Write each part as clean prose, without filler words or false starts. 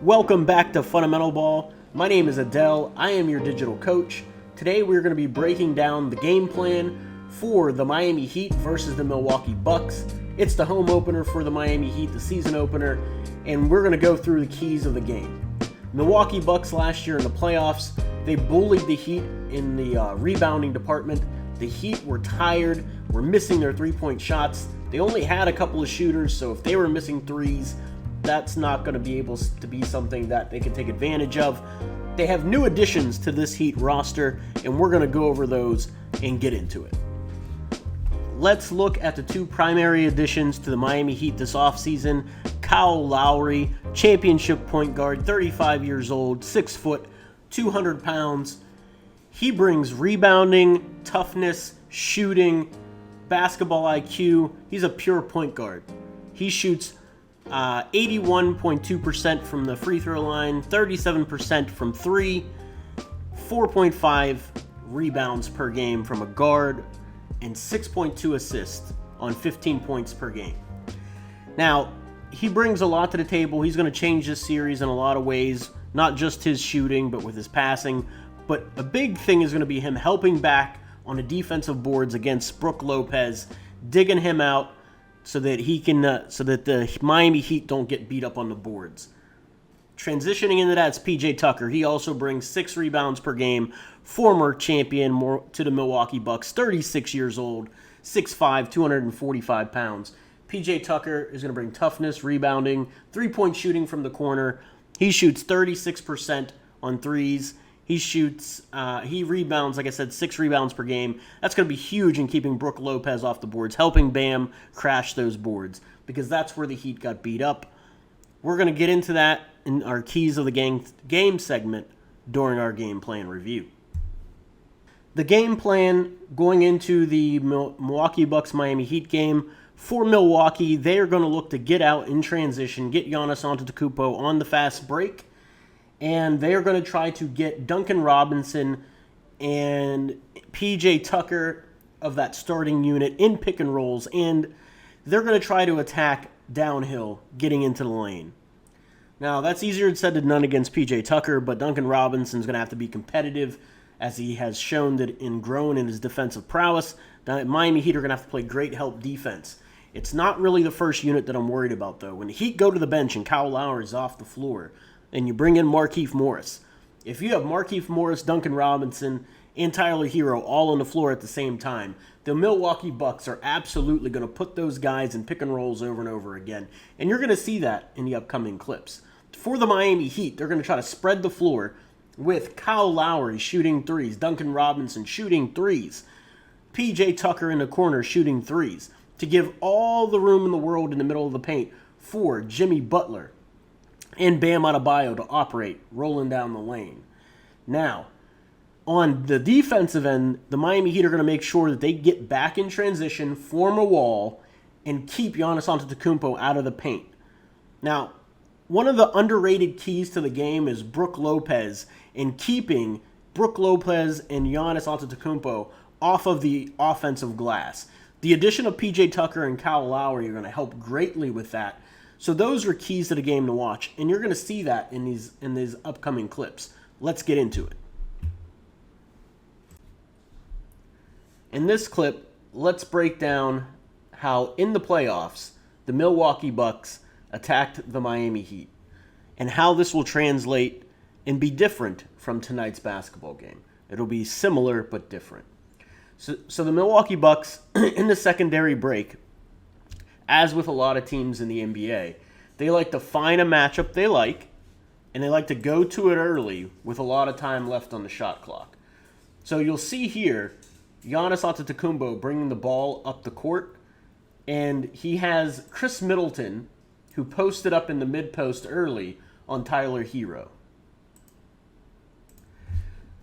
Welcome back to Fundamental Ball. My name is Adel. I am your digital coach. Today we're going to be breaking down the game plan for the Miami Heat versus the Milwaukee Bucks. It's the home opener for the Miami Heat, the season opener, and we're going to go through the keys of the game. Milwaukee Bucks last year in the playoffs, they bullied the Heat in the rebounding department. The Heat were tired, were missing their three-point shots. They only had a couple of shooters, so if they were missing threes, that's not going to be able to be something that they can take advantage of. They have new additions to this Heat roster, and we're going to go over those and get into it. Let's look at the two primary additions to the Miami Heat this offseason. Kyle Lowry, championship point guard, 35 years old, 6 foot, 200 pounds. He brings rebounding, toughness, shooting, basketball IQ. He's a pure point guard. He shoots 81.2% from the free throw line, 37% from three, 4.5 rebounds per game from a guard, and 6.2 assists on 15 points per game. Now, he brings a lot to the table. He's going to change this series in a lot of ways, not just his shooting, but with his passing. But a big thing is going to be him helping back on the defensive boards against Brook Lopez, digging him out, so that he can, so that the Miami Heat don't get beat up on the boards. Transitioning into that is PJ Tucker. He also brings 6 rebounds per game. Former champion to the Milwaukee Bucks, 36 years old, 6'5", 245 pounds. PJ Tucker is going to bring toughness, rebounding, three-point shooting from the corner. He shoots 36% on threes. He rebounds, like I said, 6 rebounds per game. That's going to be huge in keeping Brook Lopez off the boards, helping Bam crash those boards, because that's where the Heat got beat up. We're going to get into that in our keys of the game segment during our game plan review. The game plan going into the Milwaukee Bucks-Miami Heat game, for Milwaukee, they are going to look to get out in transition, get Giannis Antetokounmpo on the fast break, and they are going to try to get Duncan Robinson and PJ Tucker of that starting unit in pick and rolls, and they're going to try to attack downhill, getting into the lane. Now, that's easier said than done against PJ Tucker, but Duncan Robinson's going to have to be competitive, as he has shown that grown in his defensive prowess. Now, Miami Heat are going to have to play great help defense. It's not really the first unit that I'm worried about, though. When the Heat go to the bench and Kyle Lowry is off the floor, and you bring in Markieff Morris. If you have Markieff Morris, Duncan Robinson, and Tyler Hero all on the floor at the same time, the Milwaukee Bucks are absolutely going to put those guys in pick and rolls over and over again. And you're going to see that in the upcoming clips. For the Miami Heat, they're going to try to spread the floor with Kyle Lowry shooting threes, Duncan Robinson shooting threes, PJ Tucker in the corner shooting threes, to give all the room in the world in the middle of the paint for Jimmy Butler and Bam Adebayo to operate, rolling down the lane. Now, on the defensive end, the Miami Heat are going to make sure that they get back in transition, form a wall, and keep Giannis Antetokounmpo out of the paint. Now, one of the underrated keys to the game is Brook Lopez, and keeping Brook Lopez and Giannis Antetokounmpo off of the offensive glass. The addition of PJ Tucker and Kyle Lowry are going to help greatly with that. So those are keys to the game to watch, and you're going to see that in these upcoming clips. Let's get into it. In this clip, let's break down how in the playoffs the Milwaukee Bucks attacked the Miami Heat, and how this will translate and be different from tonight's basketball game. It'll be similar but different. So the Milwaukee Bucks, in the secondary break, as with a lot of teams in the NBA, they like to find a matchup they like, and they like to go to it early with a lot of time left on the shot clock. So you'll see here, Giannis Antetokounmpo bringing the ball up the court, and he has Chris Middleton, who posted up in the mid-post early on Tyler Hero.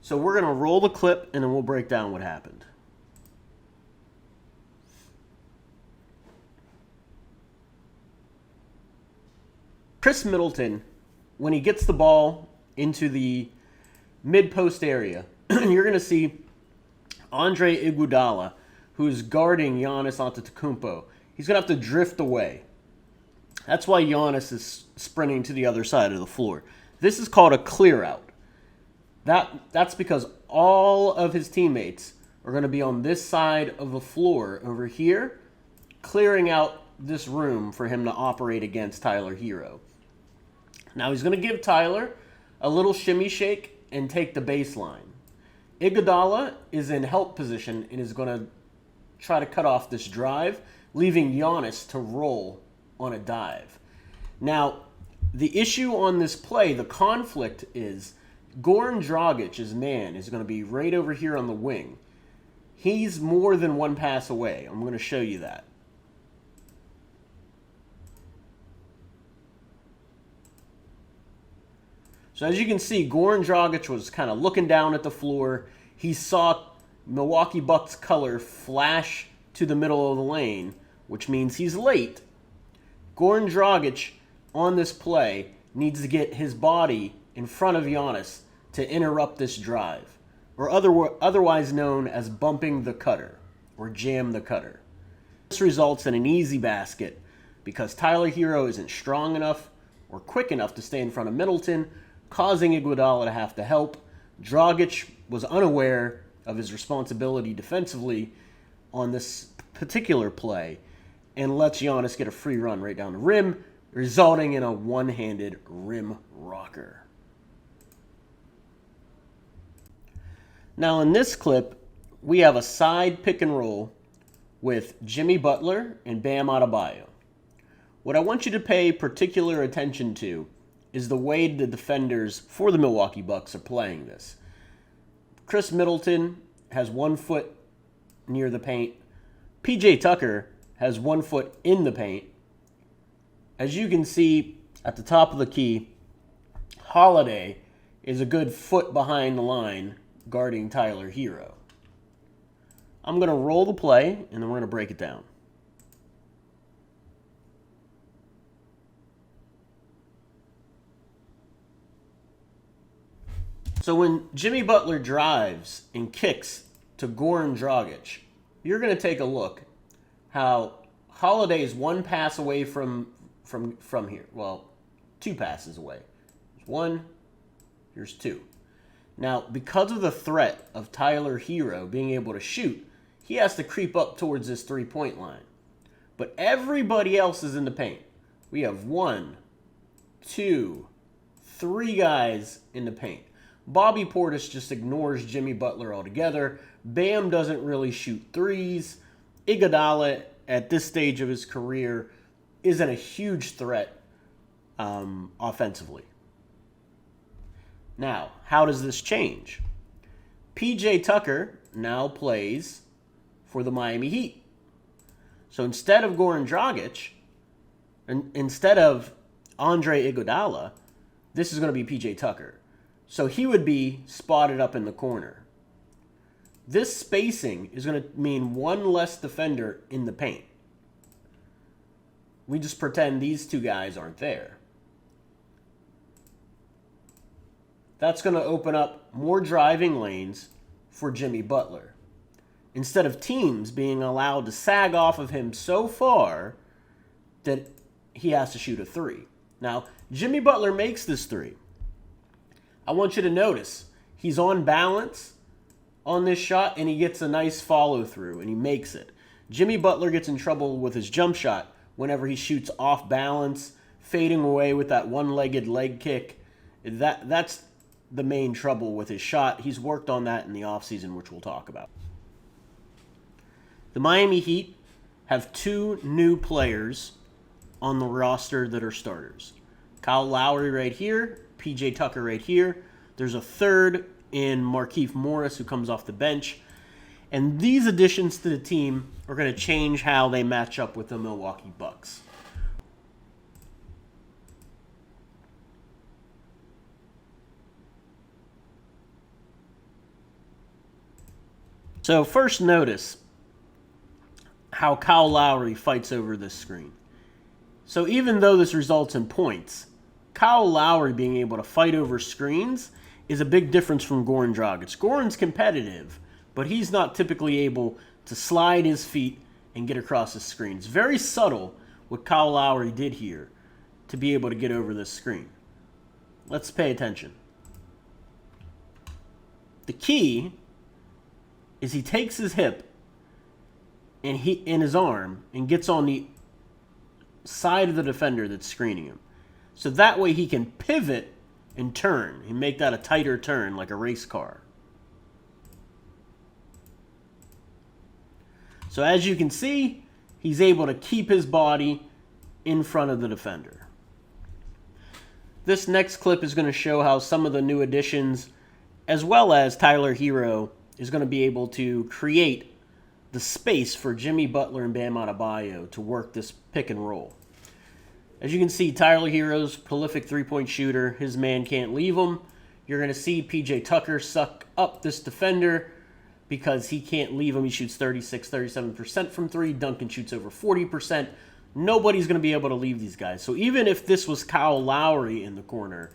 So we're going to roll the clip, and then we'll break down what happened. Chris Middleton, when he gets the ball into the mid-post area, you're going to see Andre Iguodala, who's guarding Giannis Antetokounmpo. He's going to have to drift away. That's why Giannis is sprinting to the other side of the floor. This is called a clear out. That's because all of his teammates are going to be on this side of the floor over here, clearing out this room for him to operate against Tyler Hero. Now he's going to give Tyler a little shimmy shake and take the baseline. Iguodala is in help position and is going to try to cut off this drive, leaving Giannis to roll on a dive. Now, the issue on this play, the conflict is Goran Dragic, his man, is going to be right over here on the wing. He's more than one pass away. I'm going to show you that. So as you can see, Goran Dragic was kind of looking down at the floor. He saw Milwaukee Bucks color flash to the middle of the lane, which means he's late. Goran Dragic on this play needs to get his body in front of Giannis to interrupt this drive, or otherwise known as bumping the cutter or jam the cutter. This results in an easy basket because Tyler Hero isn't strong enough or quick enough to stay in front of Middleton, causing Iguodala to have to help. Dragic was unaware of his responsibility defensively on this particular play and lets Giannis get a free run right down the rim, resulting in a one-handed rim rocker. Now in this clip, we have a side pick and roll with Jimmy Butler and Bam Adebayo. What I want you to pay particular attention to is the way the defenders for the Milwaukee Bucks are playing this. Chris Middleton has 1 foot near the paint. PJ Tucker has 1 foot in the paint. As you can see at the top of the key, Holiday is a good foot behind the line guarding Tyler Hero. I'm going to roll the play, and then we're going to break it down. So when Jimmy Butler drives and kicks to Goran Dragic, you're going to take a look how Holiday is 1 pass away from here. Well, 2 passes away. There's 1, here's 2. Now, because of the threat of Tyler Hero being able to shoot, he has to creep up towards this 3-point line. But everybody else is in the paint. We have 1, 2, 3 guys in the paint. Bobby Portis just ignores Jimmy Butler altogether. Bam doesn't really shoot threes. Iguodala, at this stage of his career, isn't a huge threat offensively. Now, how does this change? PJ Tucker now plays for the Miami Heat. So instead of Goran Dragic, instead of Andre Iguodala, this is going to be PJ Tucker. So he would be spotted up in the corner. This spacing is going to mean 1 less defender in the paint. We just pretend these 2 guys aren't there. That's going to open up more driving lanes for Jimmy Butler, instead of teams being allowed to sag off of him so far that he has to shoot a 3. Now, Jimmy Butler makes this 3. I want you to notice he's on balance on this shot, and he gets a nice follow-through, and he makes it. Jimmy Butler gets in trouble with his jump shot whenever he shoots off balance, fading away with that one-legged leg kick. That's the main trouble with his shot. He's worked on that in the offseason, which we'll talk about. The Miami Heat have 2 new players on the roster that are starters. Kyle Lowry right here, PJ Tucker right here. There's a third in Markieff Morris who comes off the bench. And these additions to the team are going to change how they match up with the Milwaukee Bucks. So first notice how Kyle Lowry fights over this screen. So even though this results in points, Kyle Lowry being able to fight over screens is a big difference from Goran Dragic. Goran's competitive, but he's not typically able to slide his feet and get across the screen. It's very subtle what Kyle Lowry did here, to be able to get over this screen. Let's pay attention. The key is he takes his hip and in his arm and gets on the side of the defender that's screening him. So that way he can pivot and turn and make that a tighter turn like a race car. So as you can see, he's able to keep his body in front of the defender. This next clip is going to show how some of the new additions, as well as Tyler Hero, is going to be able to create the space for Jimmy Butler and Bam Adebayo to work this pick and roll. As you can see, Tyler Hero's prolific three-point shooter. His man can't leave him. You're going to see PJ Tucker suck up this defender because he can't leave him. He shoots 36-37% from three. Duncan shoots over 40%. Nobody's going to be able to leave these guys. So even if this was Kyle Lowry in the corner,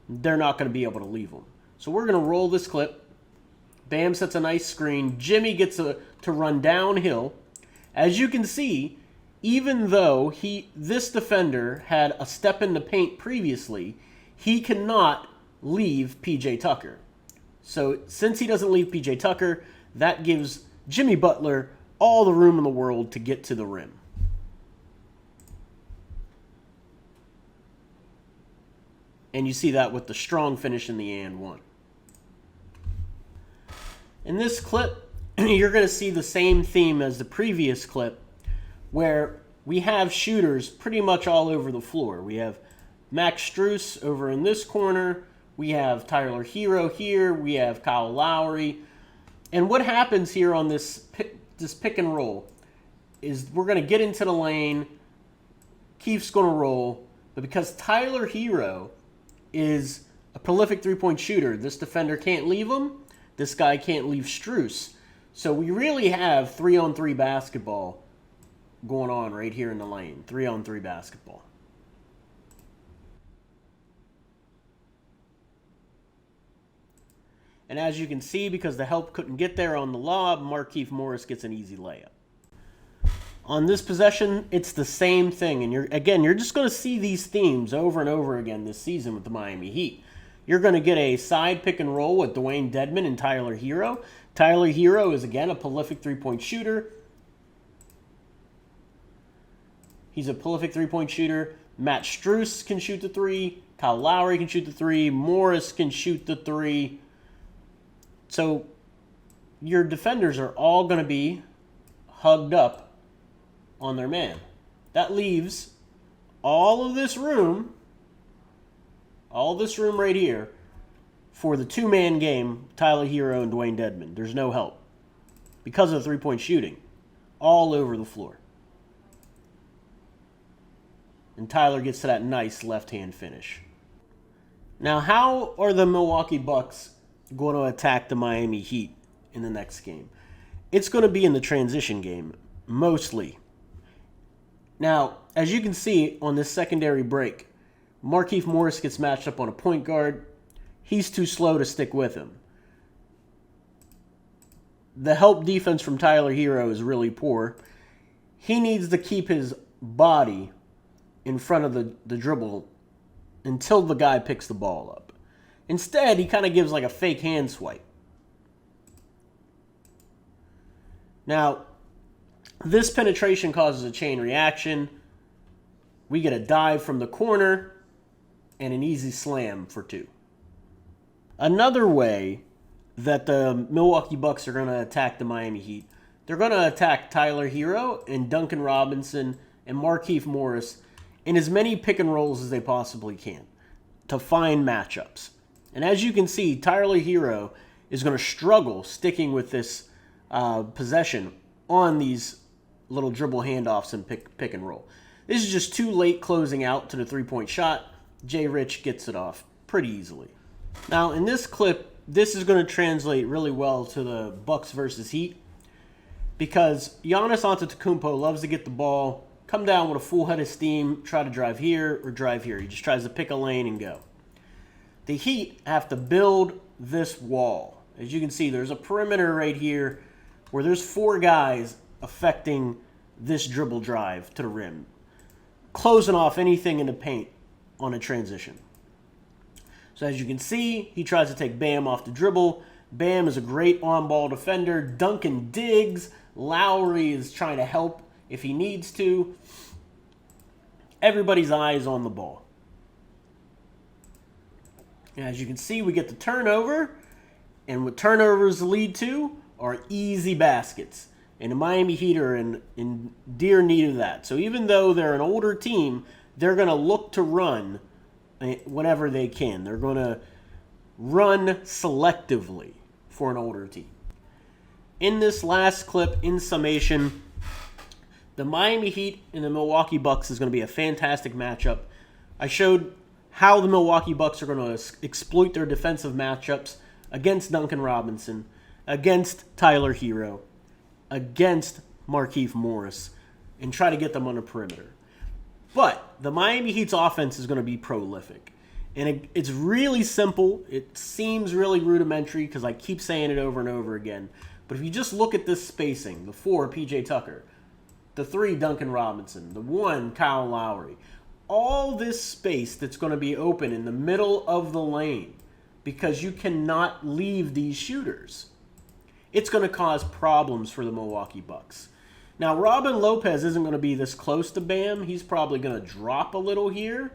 they're not going to be able to leave him. So we're going to roll this clip. Bam sets a nice screen. Jimmy gets to run downhill. As you can see, even though this defender had a step in the paint previously, he cannot leave PJ Tucker. So since he doesn't leave PJ Tucker, that gives Jimmy Butler all the room in the world to get to the rim. And you see that with the strong finish in the and one. In this clip, you're going to see the same theme as the previous clip, where we have shooters pretty much all over the floor. We have Max Strus over in this corner. We have Tyler Hero here. We have Kyle Lowry. And what happens here on this pick and roll is we're going to get into the lane. Keith's going to roll. But because Tyler Hero is a prolific three-point shooter, this defender can't leave him. This guy can't leave Strus. So we really have 3-on-3 basketball going on right here in the lane. 3-on-3 basketball. And as you can see, because the help couldn't get there on the lob, Markieff Morris gets an easy layup. On this possession, it's the same thing. And you're just going to see these themes over and over again this season with the Miami Heat. You're going to get a side pick and roll with Dwayne Dedmon and Tyler Hero. Tyler Hero is, again, a prolific three-point shooter. He's a prolific three-point shooter. Matt Strus can shoot the three. Kyle Lowry can shoot the three. Morris can shoot the three. So your defenders are all going to be hugged up on their man. That leaves all this room right here for the two-man game, Tyler Hero and Dwayne Dedmon. There's no help because of the three-point shooting all over the floor. And Tyler gets to that nice left-hand finish. Now, how are the Milwaukee Bucks going to attack the Miami Heat in the next game? It's going to be in the transition game, mostly. Now, as you can see on this secondary break, Markieff Morris gets matched up on a point guard. He's too slow to stick with him. The help defense from Tyler Hero is really poor. He needs to keep his body in front of the dribble until the guy picks the ball up. Instead, he kind of gives like a fake hand swipe. Now, this penetration causes a chain reaction. We get a dive from the corner and an easy slam for two. Another way that the Milwaukee Bucks are going to attack the Miami Heat, they're going to attack Tyler Hero and Duncan Robinson and Markieff Morris in as many pick and rolls as they possibly can to find matchups. And as you can see, Tyler Hero is going to struggle sticking with this possession on these little dribble handoffs and pick and roll. This is just too late closing out to the three-point shot. Jay Rich gets it off pretty easily. Now, in this clip, this is going to translate really well to the Bucks versus Heat because Giannis Antetokounmpo loves to get the ball, come down with a full head of steam, try to drive here or drive here. He just tries to pick a lane and go. The Heat have to build this wall. As you can see, there's a perimeter right here where there's four guys affecting this dribble drive to the rim, closing off anything in the paint on a transition. So as you can see, he tries to take Bam off the dribble. Bam is a great on-ball defender. Duncan digs. Lowry is trying to help if he needs to. Everybody's eye is on the ball. And as you can see, we get the turnover. And what turnovers lead to are easy baskets. And the Miami Heat are in dear need of that. So even though they're an older team, they're going to look to run whenever they can. They're going to run selectively for an older team. In this last clip, in summation, the Miami Heat and the Milwaukee Bucks is going to be a fantastic matchup. I showed how the Milwaukee Bucks are going to exploit their defensive matchups against Duncan Robinson, against Tyler Hero, against Markieff Morris, and try to get them on the perimeter. But the Miami Heat's offense is going to be prolific. And it's really simple. It seems really rudimentary because I keep saying it over and over again. But if you just look at this spacing, the 4, P.J. Tucker, the 3, Duncan Robinson, the 1, Kyle Lowry, all this space that's going to be open in the middle of the lane because you cannot leave these shooters. It's going to cause problems for the Milwaukee Bucks. Now, Robin Lopez isn't going to be this close to Bam. He's probably going to drop a little here.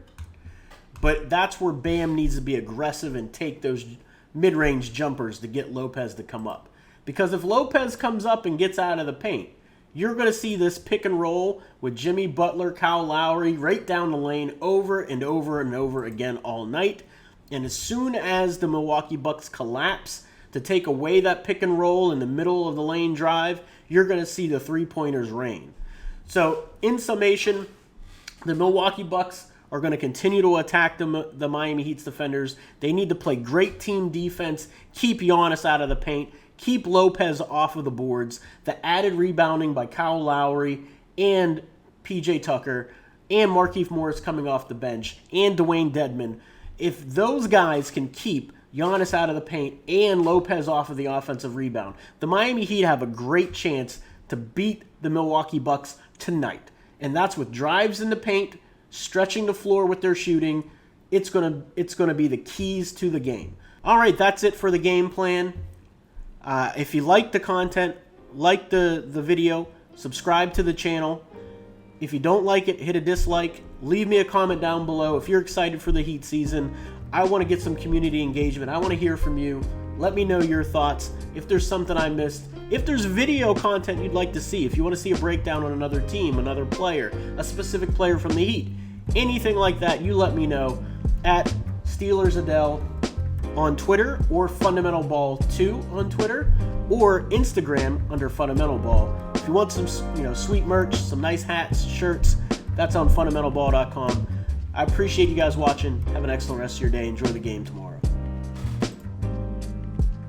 But that's where Bam needs to be aggressive and take those mid-range jumpers to get Lopez to come up. Because if Lopez comes up and gets out of the paint, you're going to see this pick and roll with Jimmy Butler, Kyle Lowry, right down the lane over and over and over again all night. And as soon as the Milwaukee Bucks collapse to take away that pick and roll in the middle of the lane drive, you're going to see the three-pointers rain. So, in summation, the Milwaukee Bucks are going to continue to attack the Miami Heat's defenders. They need to play great team defense, keep Giannis out of the paint, keep Lopez off of the boards. The added rebounding by Kyle Lowry and P.J. Tucker and Markieff Morris coming off the bench and Dwayne Dedmon. If those guys can keep Giannis out of the paint and Lopez off of the offensive rebound, the Miami Heat have a great chance to beat the Milwaukee Bucks tonight. And that's with drives in the paint, stretching the floor with their shooting. It's gonna be the keys to the game. All right, that's it for the game plan. If you like the content, like the video, subscribe to the channel. If you don't like it, hit a dislike. Leave me a comment down below. If you're excited for the Heat season, I want to get some community engagement. I want to hear from you. Let me know your thoughts. If there's something I missed, if there's video content you'd like to see, if you want to see a breakdown on another team, another player, a specific player from the Heat, anything like that, you let me know at Steelers Adel on Twitter or Fundamental Ball 2 on Twitter or Instagram under Fundamental Ball. If you want some, sweet merch, some nice hats, shirts, that's on fundamentalball.com. I appreciate you guys watching. Have an excellent rest of your day. Enjoy the game tomorrow.